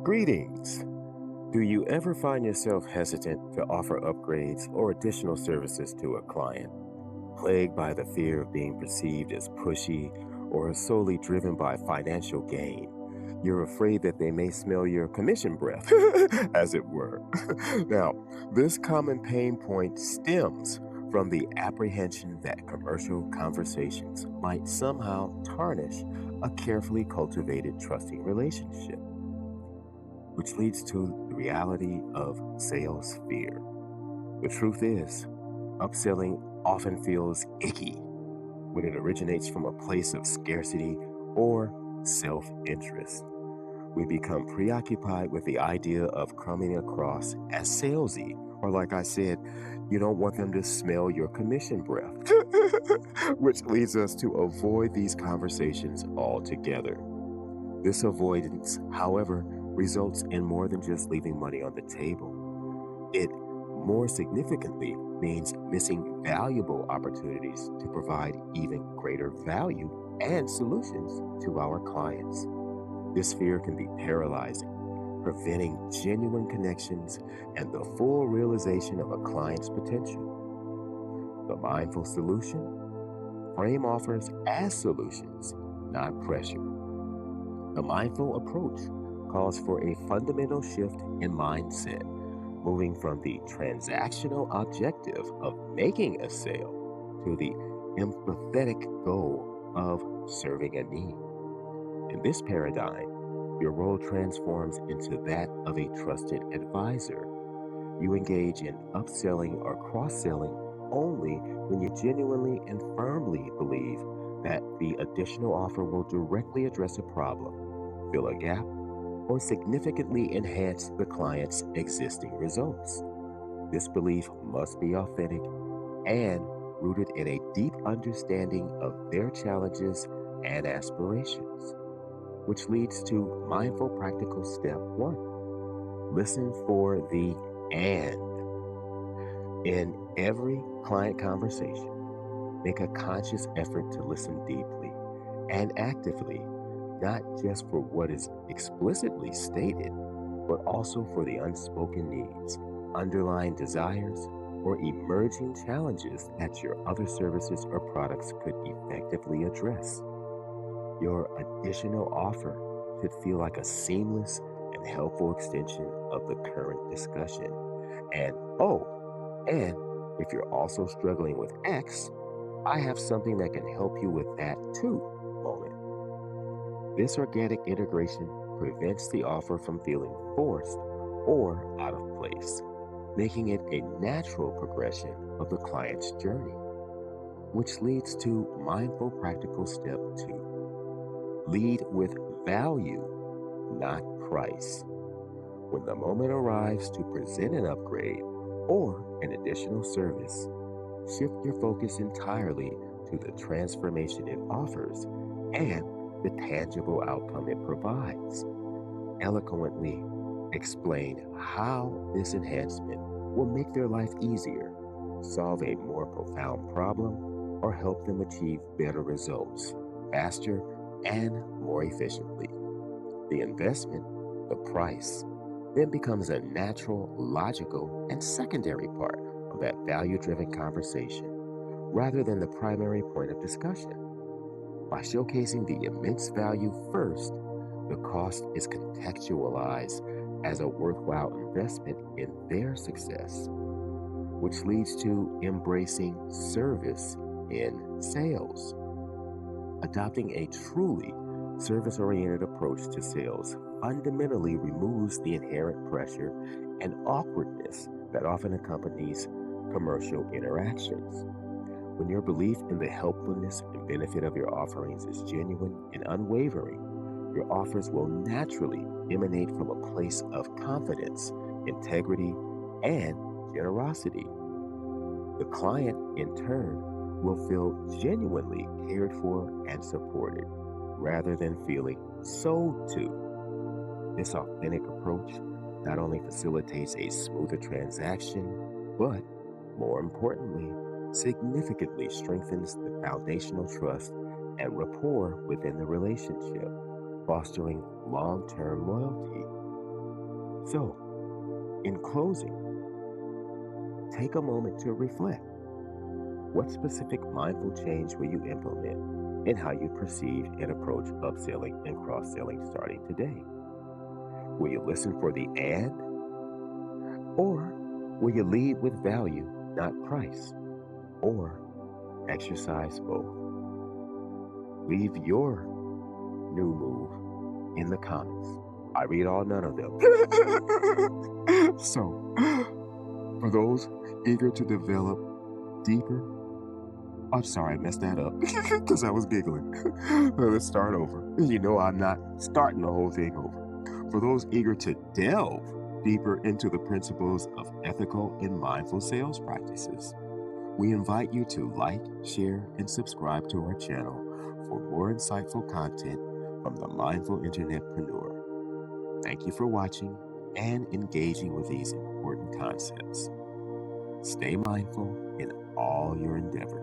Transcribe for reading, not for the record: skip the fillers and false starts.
Greetings. Do you ever find yourself hesitant to offer upgrades or additional services to a client, plagued by the fear of being perceived as pushy or solely driven by financial gain? You're afraid that they may smell your commission breath, as it were. Now, this common pain point stems from the apprehension that commercial conversations might somehow tarnish a carefully cultivated, trusting relationship, which leads to the reality of sales fear. The truth is, upselling often feels icky when it originates from a place of scarcity or self interest. We become preoccupied with the idea of coming across as salesy, or like I said, you don't want them to smell your commission breath, which leads us to avoid these conversations altogether. This avoidance, however, results in more than just leaving money on the table. It more significantly means missing valuable opportunities to provide even greater value and solutions to our clients. This fear can be paralyzing, preventing genuine connections and the full realization of a client's potential. The mindful solution: frame offers as solutions, not pressure. The mindful approach calls for a fundamental shift in mindset, moving from the transactional objective of making a sale to the empathetic goal of serving a need. In this paradigm, your role transforms into that of a trusted advisor. You engage in upselling or cross selling only when you genuinely and firmly believe that the additional offer will directly address a problem, fill a gap, or significantly enhance the client's existing results. This belief must be authentic and rooted in a deep understanding of their challenges and aspirations, which leads to mindful practical step one: listen for the and. In every client conversation, make a conscious effort to listen deeply and actively, not just for what is explicitly stated, but also for the unspoken needs, underlying desires, or emerging challenges that your other services or products could effectively address. Your additional offer should feel like a seamless and helpful extension of the current discussion. And and if you're also struggling with X, I have something that can help you with that too moment. This organic integration prevents the offer from feeling forced or out of place, making it a natural progression of the client's journey, which leads to mindful practical step two: lead with value, not price. When the moment arrives to present an upgrade or an additional service, shift your focus entirely to the transformation it offers and the tangible outcome it provides. Eloquently explain how this enhancement will make their life easier, solve a more profound problem, or help them achieve better results faster and more efficiently. The investment, the price, then becomes a natural, logical, and secondary part of that value driven conversation rather than the primary point of discussion. By showcasing the immense value first, the cost is contextualized as a worthwhile investment in their success, which leads to embracing service in sales. Adopting a truly service oriented approach to sales fundamentally removes the inherent pressure and awkwardness that often accompanies commercial interactions. When your belief in the helpfulness and benefit of your offerings is genuine and unwavering, your offers will naturally emanate from a place of confidence, integrity, and generosity. The client, in turn, will feel genuinely cared for and supported rather than feeling sold to. This authentic approach not only facilitates a smoother transaction, but more importantly, significantly strengthens the foundational trust and rapport within the relationship, fostering long term loyalty. So, in closing, take a moment to reflect. What specific mindful change will you implement in how you perceive and approach upselling and cross selling starting today? Will you listen for the and, or will you lead with value, not price, or exercise both? Leave your new move in the comments. I read all none of them. So, for those eager to develop deeper, I'm sorry, I messed that up because I was giggling. Let's start over. You know, I'm not starting the whole thing over. For those eager to delve deeper into the principles of ethical and mindful sales practices, we invite you to like, share, and subscribe to our channel for more insightful content from the Mindful Internetpreneur. Thank you for watching and engaging with these important concepts. Stay mindful in all your endeavors.